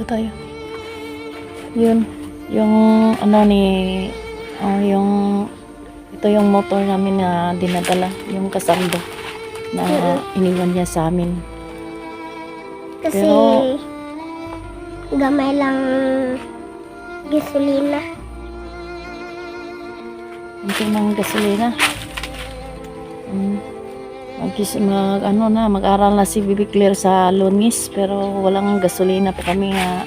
Dito tayo. Yun. Yung ano ni yung ito yung motor namin na dinadala, yung kasando na iniwan niya sa amin. Kasi Pero gamay lang gasolina. hindi ng gasolina. Mag-aral na si Bibi Claire sa Lunis, pero walang gasolina pa kami nga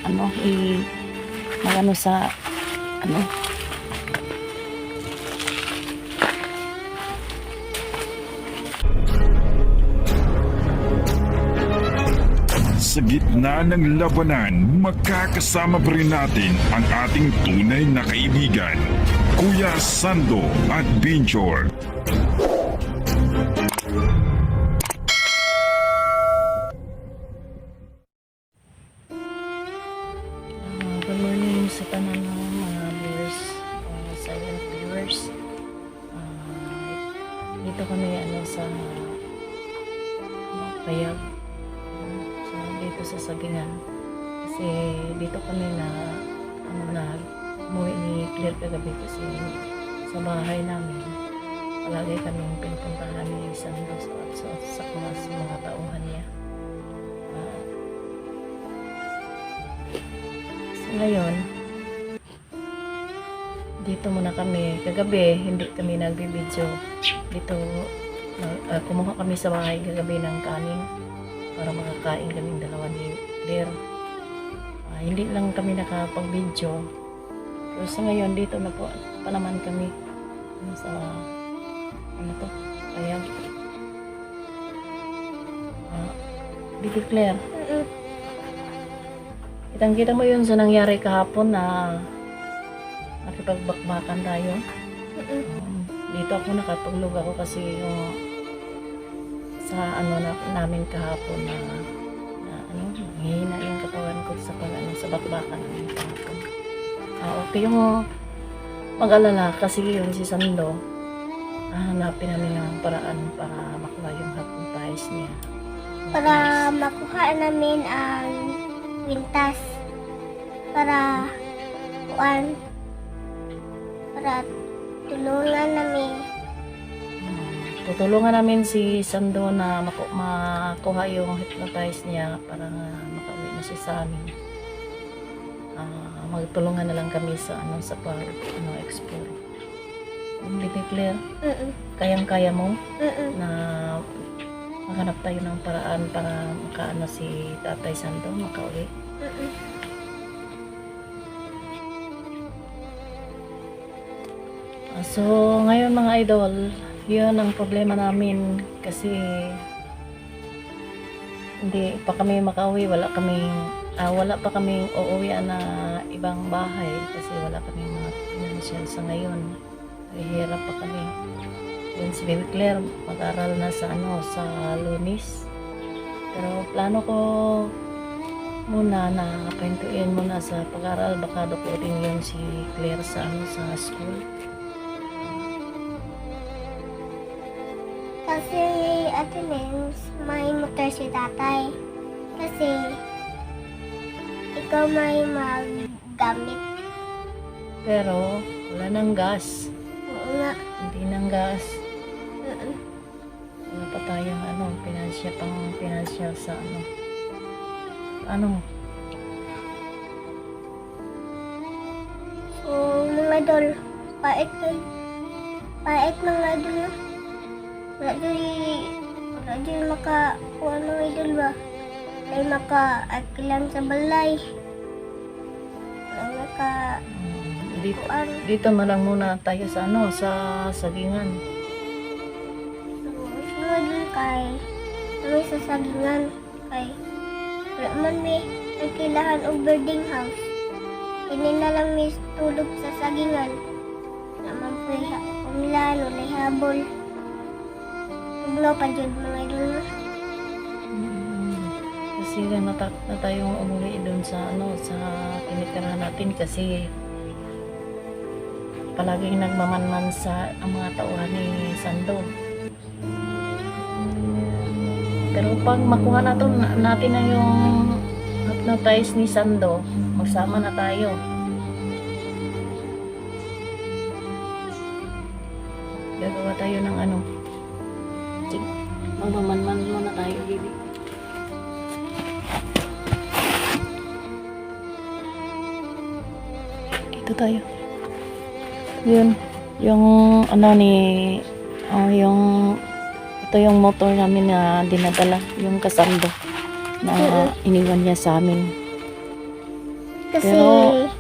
sa Sa gitna ng labanan, magkakasama pa rin natin ang ating tunay na kaibigan, Kuya Sando at Binjor. good morning sa tanan ng mga viewers, silent viewers. Dito kami sa Payag, dito sa Sagingan, kasi dito kami na umuwi ni Claire kagabi, kasi sa bahay namin palagi kaming pinupuntahan ni Sando sa mga tauhan niya. Ngayon, dito muna kami. Kagabi, hindi kami nagbibideo. Dito, kumuha kami sa bahay kagabi ng kanin para makakain kaming dalawa ni Claire. Hindi lang kami nakapag-video. Pero sa ngayon, dito na po pa naman kami sa Payag. Bibi Claire. Kitang-kita mo yun sa nangyari kahapon na nakipagbakbakan tayo. Dito ako nakatulog ako kasi yung sa namin kahapon na hihina yung katawan ko sa sa bakbakan namin kahapon. Okay yung mag-alala kasi yung si Sando, hanapin namin ang paraan para makuha yung hypnotize niya. Para makuha namin ang wintas. Para tulungan namin. Tutulungan namin si Sando na makuha yung hypnotize niya para makauwi na siya sa amin. Magtulungan na lang kami sa explore. Bibi Claire, kayang-kaya mo na maghanap tayo ng paraan para si Tatay Sando makauwi. So, ngayon mga idol, yun ang problema namin kasi hindi pa kami makauwi, wala pa kaming uuwian na ibang bahay kasi wala kaming mga financial sa ngayon. Hirap pa kami. Yun si Bibi Claire, mag-aral na sa Lunis. Pero plano ko muna na pahintuin muna sa pag-aral, baka dukutin yun si Claire sa school. Kasi Ate Nens, may motor si tatay. Kasi ikaw may maggamit. Pero wala nang gas. Oo nga. Hindi nang gas. Wala pa tayong financial sa So, mga idol, pait mga idol na. Wala dyan makakuha ng idol ba? Ay maka-akilan sa balay. Wala dito na lang muna tayo sa Sagingan. So, mga idol kami sa Sagingan kay wala man may nagkilahan og boarding house. Kini na lang may tulog sa Sagingan. Naman po umilan, walay habol. Tugnaw pa dyan mga idol na. Kasi natak na tayong umuwi doon sa tinitirahan natin kasi palaging nagmamanman sa ang mga tauhan ni Sando. Pero pag makuha natin na yung ano tayo ni Sando, magsama na tayo. Gagawa tayo ng ano. Sige, magmamanman muna tayo, baby. Ito tayo. Yun, yung ano ni, yung, ito yung motor namin na dinadala, yung Kasando na iniwan niya sa amin. Kasi Pero-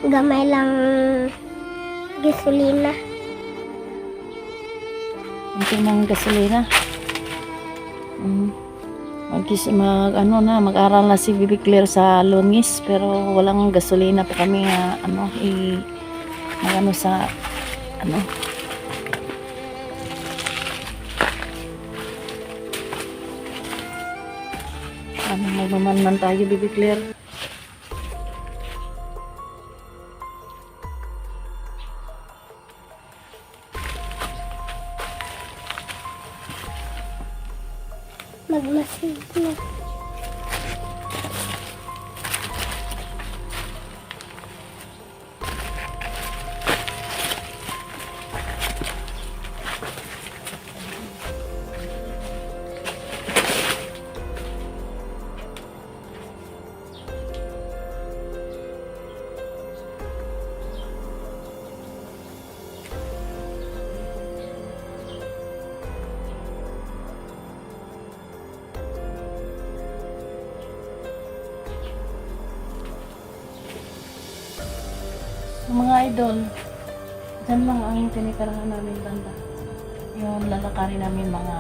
gamay lang gasolina. Unti ng gasolina. Mag-aral na si Bibi Claire sa Longis, pero walang gasolina pa kami nga magano sa ano. Magmamanman tayo, Bibi Claire. Magmasid na. Mga idol, dyan lang ang tinitirahan namin banda. Yung lalakarin namin mga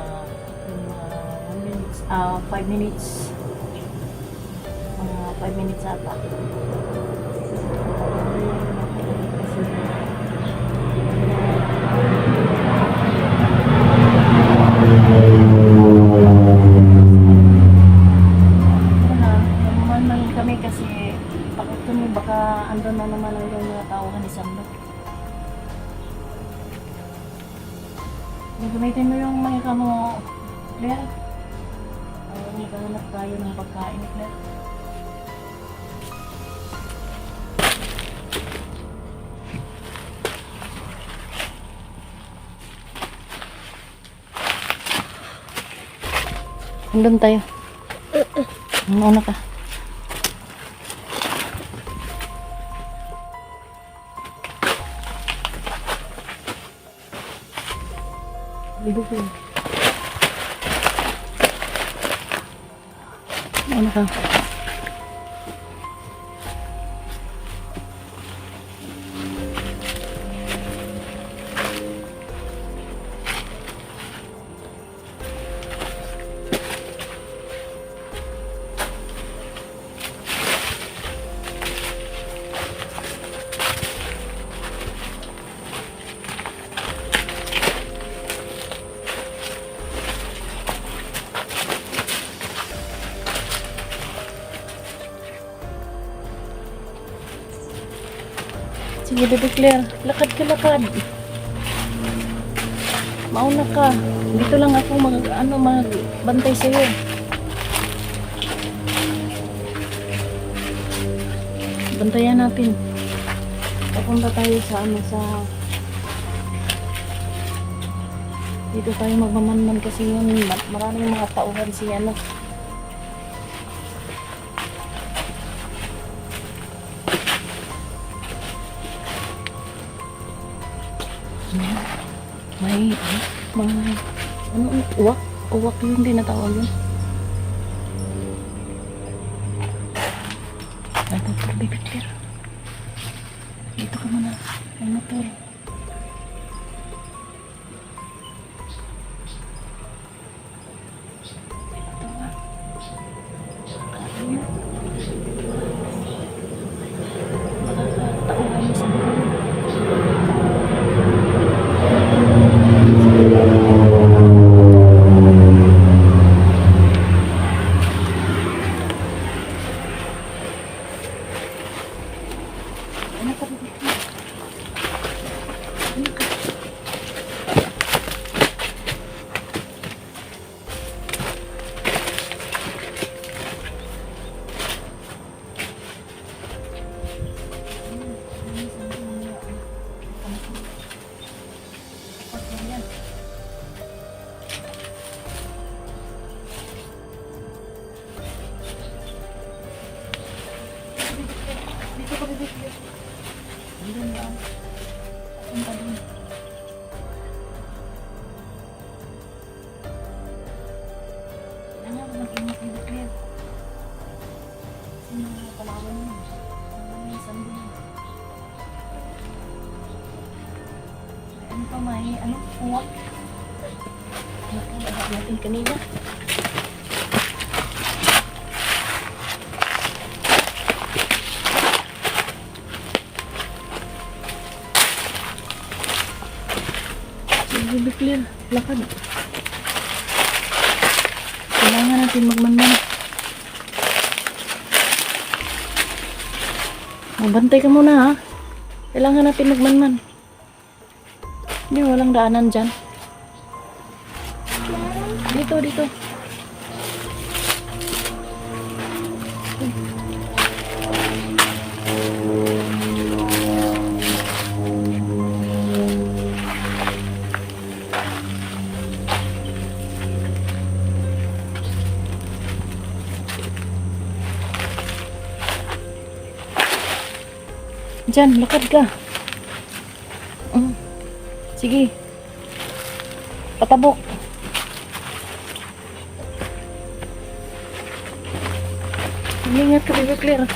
5 minutes. Mga 5 minutes ata. Naman kami kasi takot kami baka andun na naman ang mga tauhan ni Sando. Gamitin mo yung mga kamo, Claire. Maghanap tayo ng pagkain ni Claire. Andun tayo. Mauna ka. Bibukin. Mauna ka. Sige, Baby Claire. Lakad ka, lakad. Mauna ka. Dito lang ako magbantay sa'yo. Bantayan natin. Papunta tayo sa dito tayo magmamanman kasi yun maraming mga tauhan si may uwak yun din natawag yun. Ay, motor, Baby Claire. Dito ka muna. Ay, motor. Ito nga. Ayun. Makakatauhan mo sa mga. bibigyan. Andun lang. Punta dun. Kailangan mag-ingat yung buklir. Kasi mga palawan yun. Ang sando yun. Ano pa may, ano, kuwak. Ano pa, lahat natin kanina. Sige, clear. Lakad. Kailangan natin magmanman. Magbantay ka muna ha. Kailangan natin magmanman. Hindi, walang daanan dyan. Dito, dito. Diyan, lakad ka. Sige. Patabok. Ingat ka, Bebe Claire.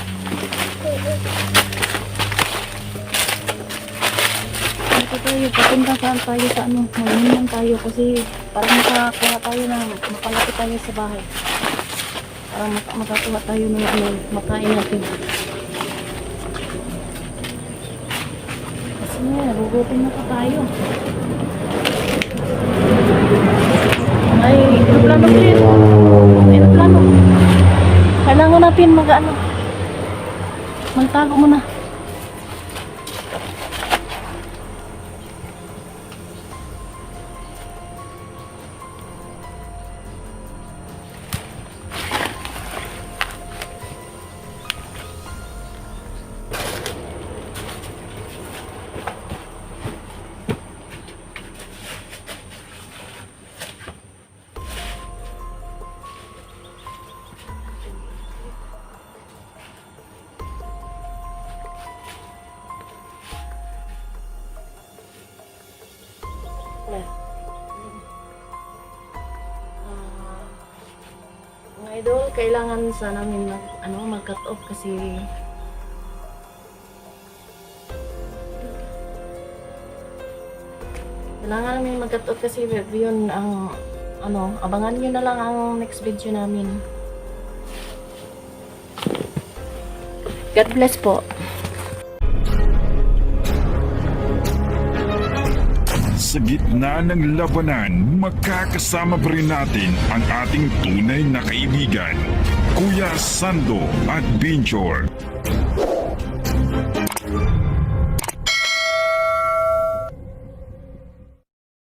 Dito tayo, papunta saan tayo sa ano. Mag-inom tayo kasi para makakuha tayo na mapalapit tayo sa bahay. Para makakuha tayo ng ano, makain natin. Kasi nga, nagugutom na pa tayo. Ay, plano din. Ay, plano. Kailangan natin mag-ano. Magtago muna. Mga idol, kailangan sa namin mag-cut off kasi kailangan namin mag-cut off kasi yun ang abangan nyo na lang ang next video namin. God bless po. Sa gitna ng labanan, magkakasama pa rin natin ang ating tunay na kaibigan, Kuya Sando at Binjor.